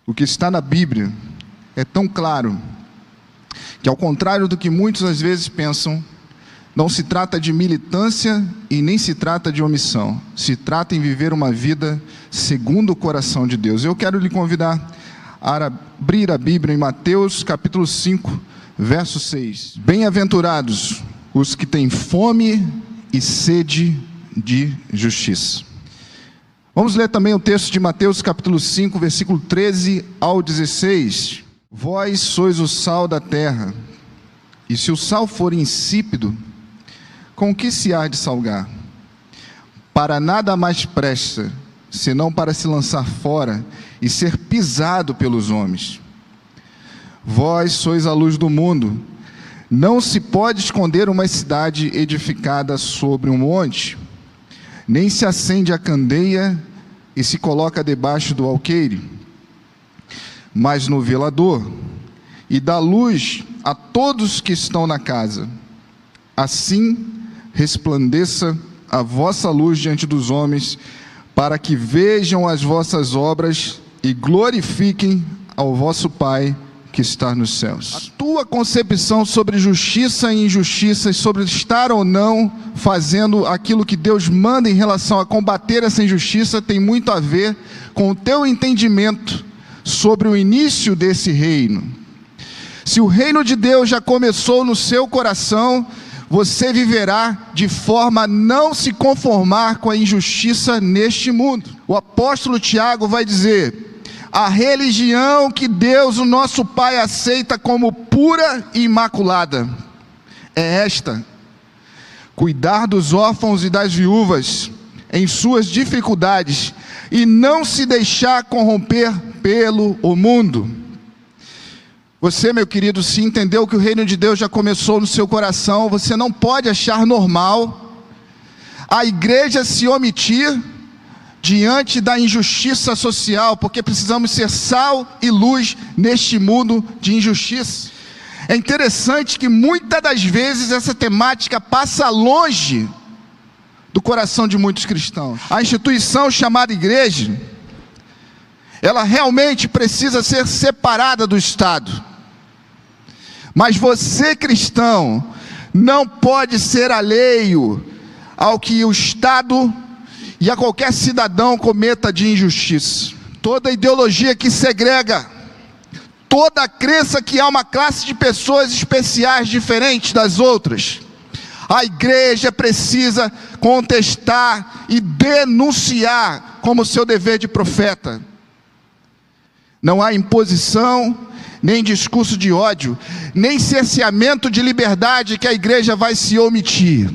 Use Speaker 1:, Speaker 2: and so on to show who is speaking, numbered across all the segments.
Speaker 1: O que está na Bíblia é tão claro que, ao contrário do que muitos às vezes pensam, não se trata de militância e nem se trata de omissão. Se trata em viver uma vida segundo o coração de Deus. Eu quero lhe convidar a abrir a Bíblia em Mateus capítulo 5, verso 6. Bem-aventurados os que têm fome e sede de justiça. Vamos ler também o texto de Mateus capítulo 5, versículo 13 ao 16. Vós sois o sal da terra, e se o sal for insípido, com que se há de salgar? Para nada mais presta, senão para se lançar fora e ser pisado pelos homens. Vós sois a luz do mundo. Não se pode esconder uma cidade edificada sobre um monte, nem se acende a candeia e se coloca debaixo do alqueire, mas no velador, e dá luz a todos que estão na casa. Assim resplandeça a vossa luz diante dos homens, para que vejam as vossas obras e glorifiquem ao vosso Pai que está nos céus. A tua concepção sobre justiça e injustiça, sobre estar ou não fazendo aquilo que Deus manda em relação a combater essa injustiça, tem muito a ver com o teu entendimento sobre o início desse reino. Se o reino de Deus já começou no seu coração, você viverá de forma a não se conformar com a injustiça neste mundo. O apóstolo Tiago vai dizer: a religião que Deus, o nosso Pai, aceita como pura e imaculada é esta: cuidar dos órfãos e das viúvas em suas dificuldades e não se deixar corromper pelo mundo. Você, meu querido, se entendeu que o reino de Deus já começou no seu coração, você não pode achar normal a igreja se omitir diante da injustiça social, porque precisamos ser sal e luz neste mundo de injustiça. É interessante que muitas das vezes essa temática passa longe do coração de muitos cristãos. A instituição chamada igreja, ela realmente precisa ser separada do Estado. Mas você, cristão, não pode ser alheio ao que o Estado e a qualquer cidadão cometa de injustiça. Toda ideologia que segrega, toda crença que há uma classe de pessoas especiais diferentes das outras, a igreja precisa contestar e denunciar como seu dever de profeta. Não há imposição, nem discurso de ódio, nem cerceamento de liberdade que a igreja vai se omitir.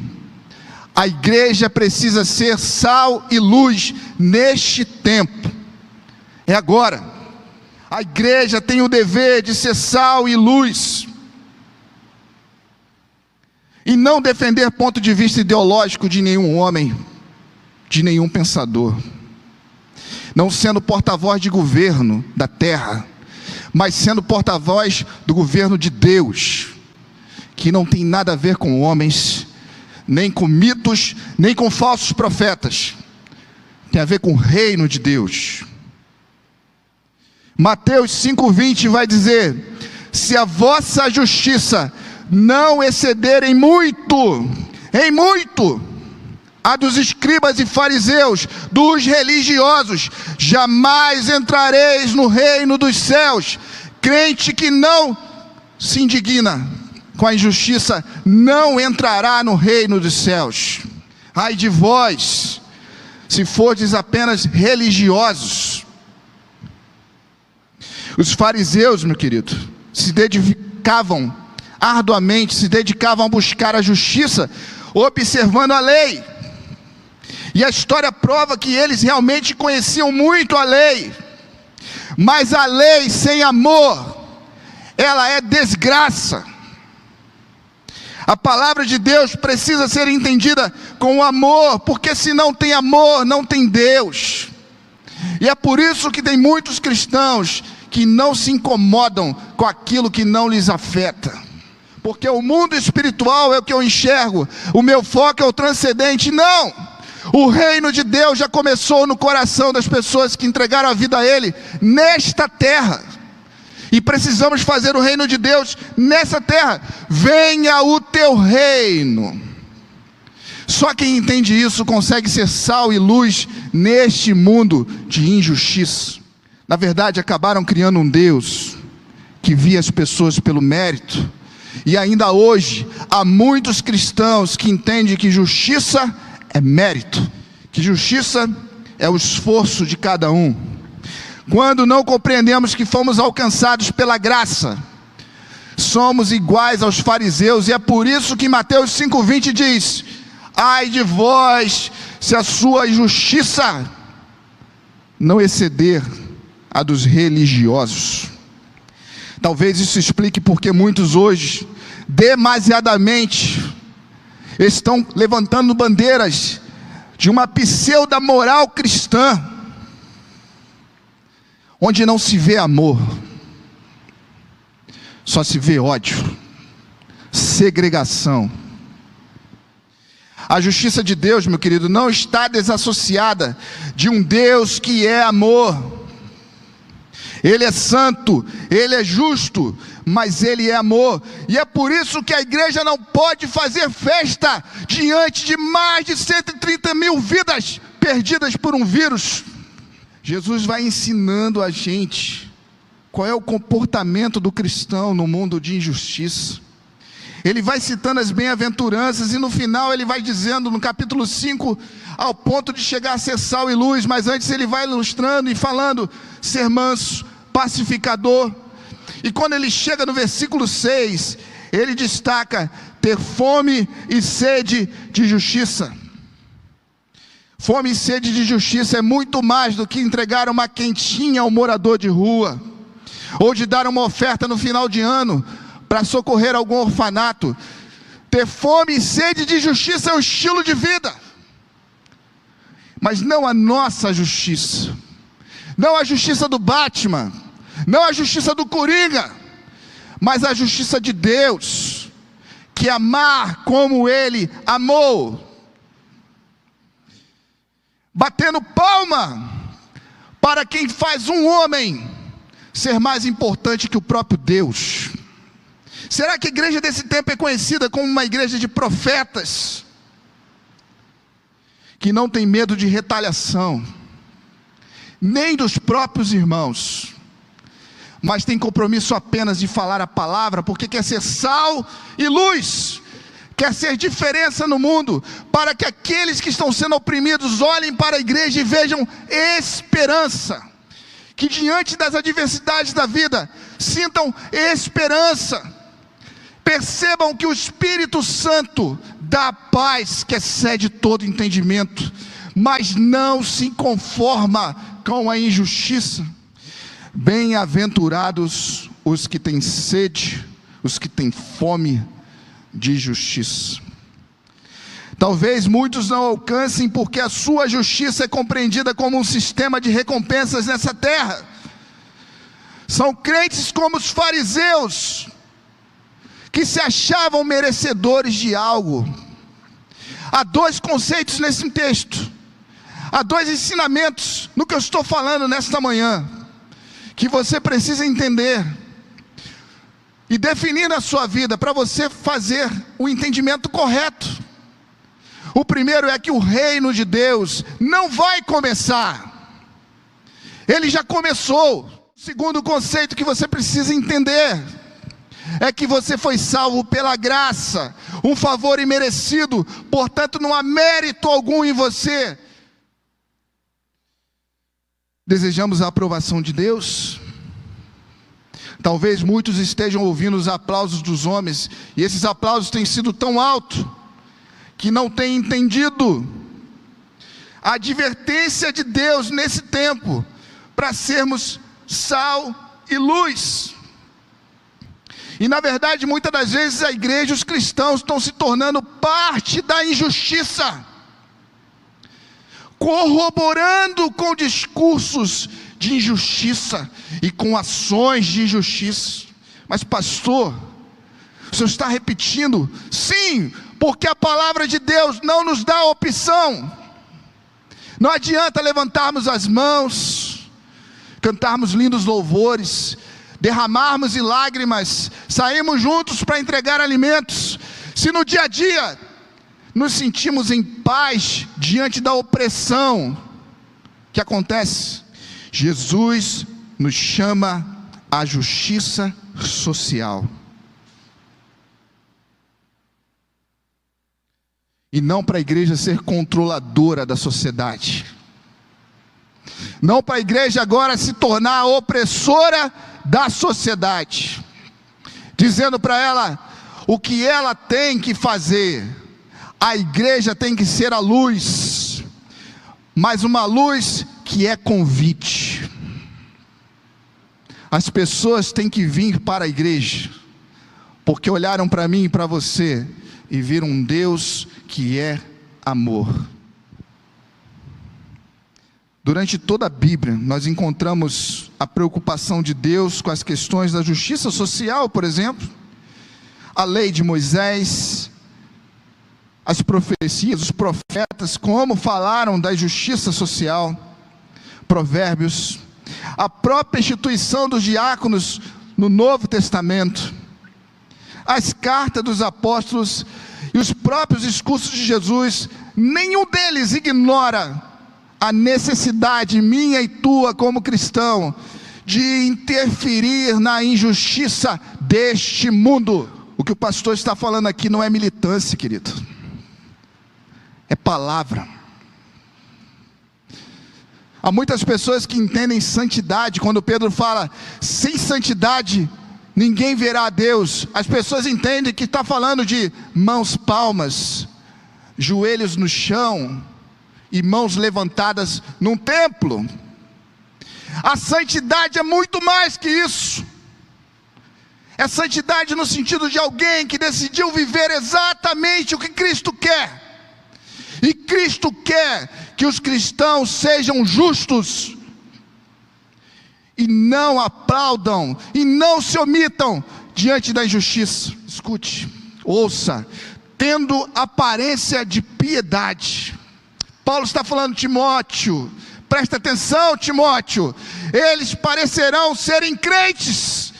Speaker 1: A igreja precisa ser sal e luz neste tempo. É agora. A igreja tem o dever de ser sal e luz. E não defender ponto de vista ideológico de nenhum homem, de nenhum pensador. Não sendo porta-voz de governo da terra, mas sendo porta-voz do governo de Deus, que não tem nada a ver com homens, nem com mitos, nem com falsos profetas. Tem a ver com o reino de Deus. Mateus 5,20 vai dizer: se a vossa justiça não exceder em muito, a dos escribas e fariseus, dos religiosos, jamais entrareis no reino dos céus. Crente que não se indigna com a injustiça não entrará no reino dos céus. Ai de vós, se fordes apenas religiosos. Os fariseus, meu querido, se dedicavam arduamente, se dedicavam a buscar a justiça, observando a lei. E a história prova que eles realmente conheciam muito a lei. Mas a lei sem amor, ela é desgraça. A palavra de Deus precisa ser entendida com amor, porque se não tem amor, não tem Deus. E é por isso que tem muitos cristãos que não se incomodam com aquilo que não lhes afeta. Porque o mundo espiritual é o que eu enxergo, o meu foco é o transcendente. Não! O reino de Deus já começou no coração das pessoas que entregaram a vida a Ele nesta terra. E precisamos fazer o reino de Deus nessa terra. Venha o teu reino. Só quem entende isso consegue ser sal e luz neste mundo de injustiça. Na verdade, acabaram criando um Deus que via as pessoas pelo mérito. E ainda hoje, há muitos cristãos que entendem que justiça é mérito, que justiça é o esforço de cada um. Quando não compreendemos que fomos alcançados pela graça, somos iguais aos fariseus, e é por isso que Mateus 5,20 diz: ai de vós, se a sua justiça não exceder a dos religiosos. Talvez isso explique porque muitos hoje, demasiadamente, estão levantando bandeiras de uma pseudo-moral cristã, onde não se vê amor, só se vê ódio, segregação. A justiça de Deus, meu querido, não está desassociada de um Deus que é amor. Ele é santo, Ele é justo, mas Ele é amor. E é por isso que a igreja não pode fazer festa diante de mais de 130 mil vidas perdidas por um vírus. Jesus vai ensinando a gente qual é o comportamento do cristão no mundo de injustiça. Ele vai citando as bem-aventuranças e no final ele vai dizendo, no capítulo 5, ao ponto de chegar a ser sal e luz, mas antes ele vai ilustrando e falando, ser manso, pacificador. E quando ele chega no versículo 6, ele destaca, ter fome e sede de justiça. Fome e sede de justiça é muito mais do que entregar uma quentinha ao morador de rua, ou de dar uma oferta no final de ano, para socorrer algum orfanato. Ter fome e sede de justiça é um estilo de vida, mas não a nossa justiça, não a justiça do Batman, não a justiça do Coringa, mas a justiça de Deus, que amar como Ele amou, batendo palma para quem faz um homem ser mais importante que o próprio Deus. Será que a igreja desse tempo é conhecida como uma igreja de profetas, que não tem medo de retaliação, nem dos próprios irmãos, mas tem compromisso apenas de falar a palavra, porque quer ser sal e luz, quer ser diferença no mundo, para que aqueles que estão sendo oprimidos olhem para a igreja e vejam esperança, que diante das adversidades da vida, sintam esperança, percebam que o Espírito Santo dá paz que excede todo entendimento, mas não se conforma com a injustiça. Bem-aventurados os que têm sede, os que têm fome de justiça. Talvez muitos não alcancem porque a sua justiça é compreendida como um sistema de recompensas nessa terra. São crentes como os fariseus, que se achavam merecedores de algo. Há dois conceitos nesse texto, há dois ensinamentos no que eu estou falando nesta manhã, que você precisa entender e definir na sua vida, para você fazer o entendimento correto. O primeiro é que o reino de Deus não vai começar, ele já começou. O segundo conceito que você precisa entender é que você foi salvo pela graça, um favor imerecido, portanto não há mérito algum em você. Desejamos a aprovação de Deus? Talvez muitos estejam ouvindo os aplausos dos homens, e esses aplausos têm sido tão altos, que não têm entendido a advertência de Deus nesse tempo, para sermos sal e luz. E na verdade, muitas das vezes a igreja, os cristãos estão se tornando parte da injustiça, corroborando com discursos de injustiça e com ações de injustiça. Mas pastor, o senhor está repetindo? Sim, porque a palavra de Deus não nos dá opção. Não adianta levantarmos as mãos, cantarmos lindos louvores, derramarmos em lágrimas, sairmos juntos para entregar alimentos, se no dia a dia nos sentimos em paz diante da opressão que acontece. Jesus nos chama à justiça social. E não para a igreja ser controladora da sociedade. Não para a igreja agora se tornar a opressora da sociedade, dizendo para ela o que ela tem que fazer. A igreja tem que ser a luz, mas uma luz que é convite. As pessoas têm que vir para a igreja, porque olharam para mim e para você, e viram um Deus que é amor. Durante toda a Bíblia, nós encontramos a preocupação de Deus com as questões da justiça social, por exemplo, a lei de Moisés, as profecias, os profetas, como falaram da justiça social, Provérbios, a própria instituição dos diáconos no Novo Testamento, as cartas dos apóstolos e os próprios discursos de Jesus. Nenhum deles ignora a necessidade minha e tua como cristão de interferir na injustiça deste mundo. O que o pastor está falando aqui não é militância, querido, é palavra. Há muitas pessoas que entendem santidade, quando Pedro fala, sem santidade ninguém verá a Deus. As pessoas entendem que está falando de mãos palmas, joelhos no chão e mãos levantadas num templo. A santidade é muito mais que isso. É santidade no sentido de alguém que decidiu viver exatamente o que Cristo quer. E Cristo quer que os cristãos sejam justos, e não aplaudam, e não se omitam diante da injustiça. Escute, ouça, tendo aparência de piedade. Paulo está falando, Timóteo, presta atenção, Timóteo, eles parecerão serem crentes,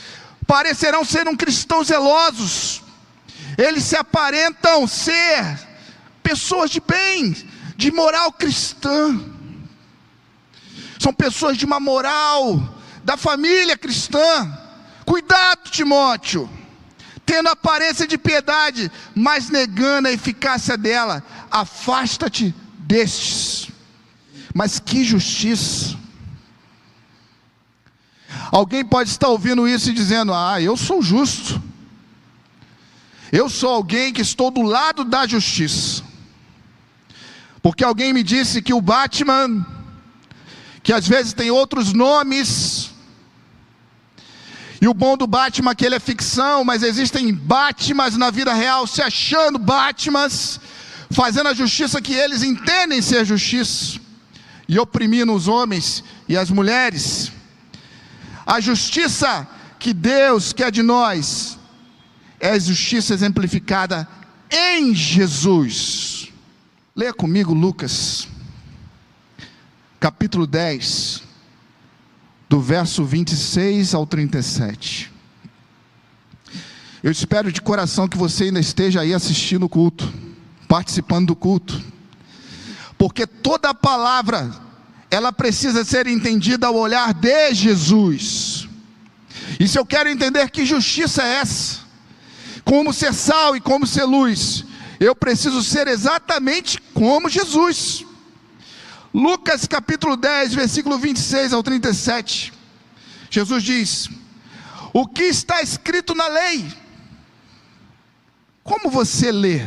Speaker 1: parecerão ser cristãos zelosos, eles se aparentam ser pessoas de bem, de moral cristã, são pessoas de uma moral da família cristã. Cuidado, Timóteo, tendo aparência de piedade, mas negando a eficácia dela, afasta-te destes. Mas que justiça! Alguém pode estar ouvindo isso e dizendo, eu sou justo, eu sou alguém que estou do lado da justiça, porque alguém me disse que o Batman, que às vezes tem outros nomes, e o bom do Batman é que ele é ficção, mas existem Batmans na vida real, se achando Batmans, fazendo a justiça que eles entendem ser justiça, e oprimindo os homens e as mulheres. A justiça que Deus quer de nós é a justiça exemplificada em Jesus. Leia comigo Lucas, capítulo 10, do verso 26 ao 37. Eu espero de coração que você ainda esteja aí assistindo o culto, participando do culto, porque toda a palavra, ela precisa ser entendida ao olhar de Jesus. E se eu quero entender que justiça é essa, como ser sal e como ser luz, eu preciso ser exatamente como Jesus. Lucas capítulo 10, versículo 26 ao 37, Jesus diz, o que está escrito na lei? Como você lê?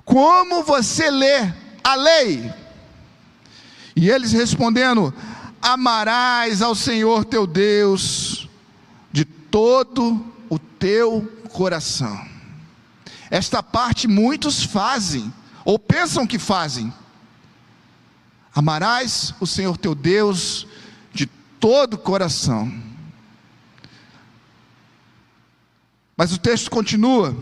Speaker 1: Como você lê a lei? E eles respondendo, amarás ao Senhor teu Deus de todo o teu coração. Esta parte muitos fazem, ou pensam que fazem. Amarás o Senhor teu Deus de todo o coração. Mas o texto continua,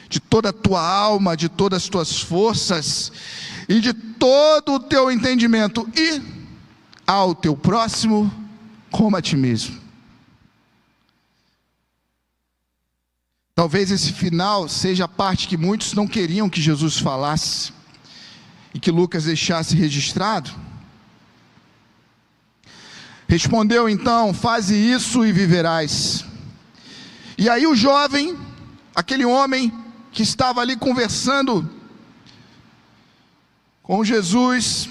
Speaker 1: de toda a tua alma, de todas as tuas forças, e de todo o teu entendimento, e ao teu próximo como a ti mesmo. Talvez esse final seja a parte que muitos não queriam que Jesus falasse, e que Lucas deixasse registrado. Respondeu então: faze isso e viverás. E aí o jovem, aquele homem que estava ali conversando com Jesus,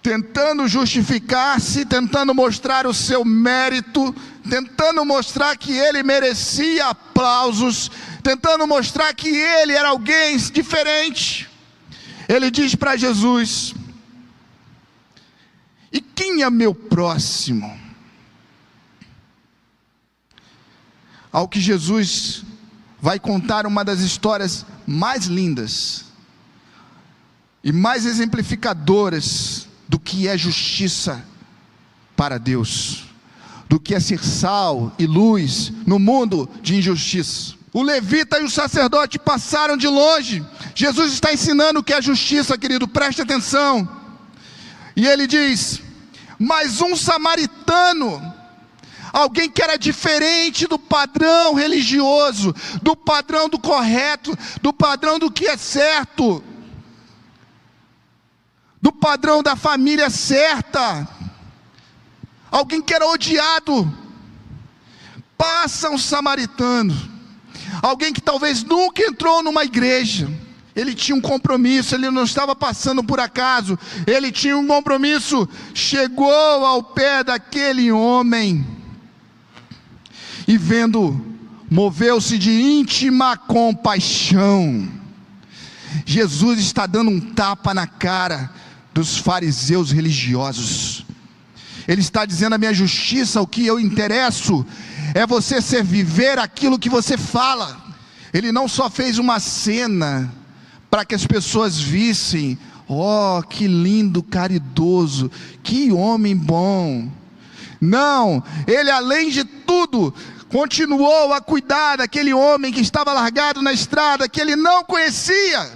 Speaker 1: tentando justificar-se, tentando mostrar o seu mérito, tentando mostrar que ele merecia aplausos, tentando mostrar que ele era alguém diferente, ele diz para Jesus: e quem é meu próximo? Ao que Jesus vai contar uma das histórias mais lindas e mais exemplificadoras do que é justiça para Deus, do que é ser sal e luz no mundo de injustiça. O levita e o sacerdote passaram de longe. Jesus está ensinando o que é justiça, querido, preste atenção. E ele diz: mas um samaritano, alguém que era diferente do padrão religioso, do padrão do correto, do padrão do que é certo, do padrão da família certa, alguém que era odiado, passa um samaritano, alguém que talvez nunca entrou numa igreja. Ele tinha um compromisso, ele não estava passando por acaso, ele tinha um compromisso. Chegou ao pé daquele homem e vendo, moveu-se de íntima compaixão. Jesus está dando um tapa na cara dos fariseus religiosos. Ele está dizendo: a minha justiça, o que eu interesso é você viver aquilo que você fala. Ele não só fez uma cena para que as pessoas vissem: oh, que lindo, caridoso, que homem bom. Não, ele, além de tudo, continuou a cuidar daquele homem que estava largado na estrada, que ele não conhecia.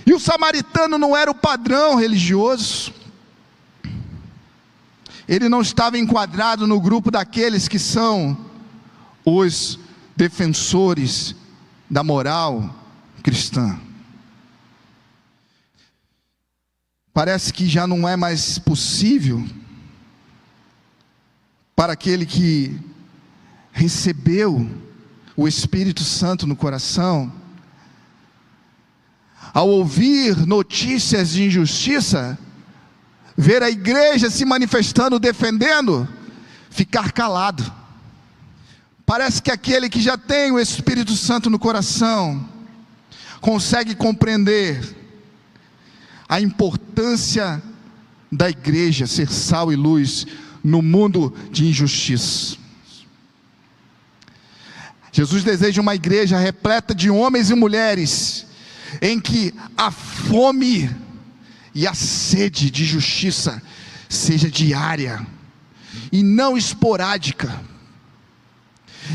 Speaker 1: E o samaritano não era o padrão religioso, ele não estava enquadrado no grupo daqueles que são os defensores da moral cristã. Parece que já não é mais possível para aquele que recebeu o Espírito Santo no coração, ao ouvir notícias de injustiça, ver a igreja se manifestando, defendendo, ficar calado. Parece que aquele que já tem o Espírito Santo no coração consegue compreender a importância da igreja ser sal e luz no mundo de injustiça. Jesus deseja uma igreja repleta de homens e mulheres em que a fome e a sede de justiça seja diária e não esporádica,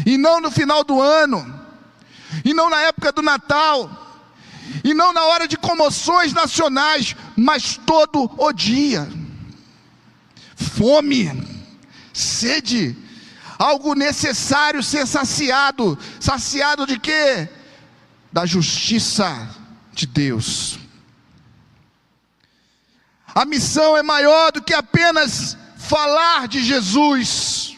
Speaker 1: e não no final do ano, e não na época do Natal, e não na hora de comoções nacionais, mas todo o dia. Fome, sede, algo necessário ser saciado. Saciado de quê? Da justiça de Deus. A missão é maior do que apenas falar de Jesus.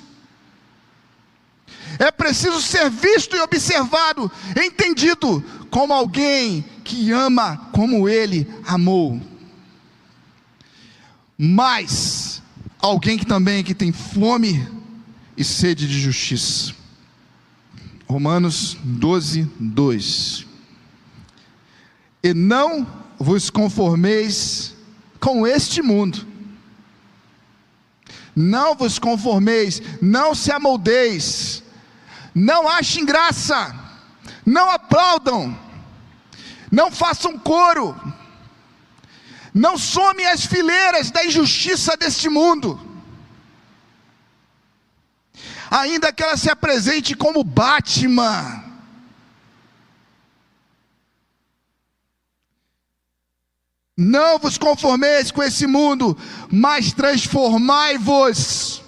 Speaker 1: É preciso ser visto e observado, entendido como alguém que ama como Ele amou. Mas alguém que também tem fome e sede de justiça. Romanos 12:2. E não vos conformeis com este mundo. Não vos conformeis, não se amoldeis, não achem graça, não aplaudam, não façam coro, não somem as fileiras da injustiça deste mundo, ainda que ela se apresente como Batman. Não vos conformeis com esse mundo, mas transformai-vos.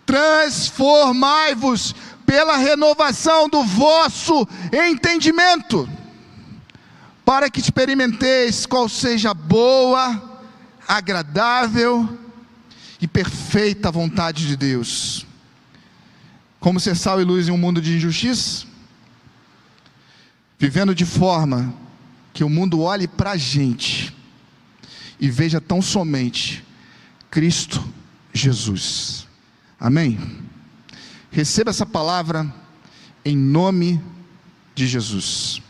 Speaker 1: Transformai-vos pela renovação do vosso entendimento, para que experimenteis qual seja a boa, agradável e perfeita vontade de Deus. Como ser sal e luz em um mundo de injustiça? Vivendo de forma que o mundo olhe para a gente e veja tão somente Cristo Jesus. Amém? Receba essa palavra em nome de Jesus.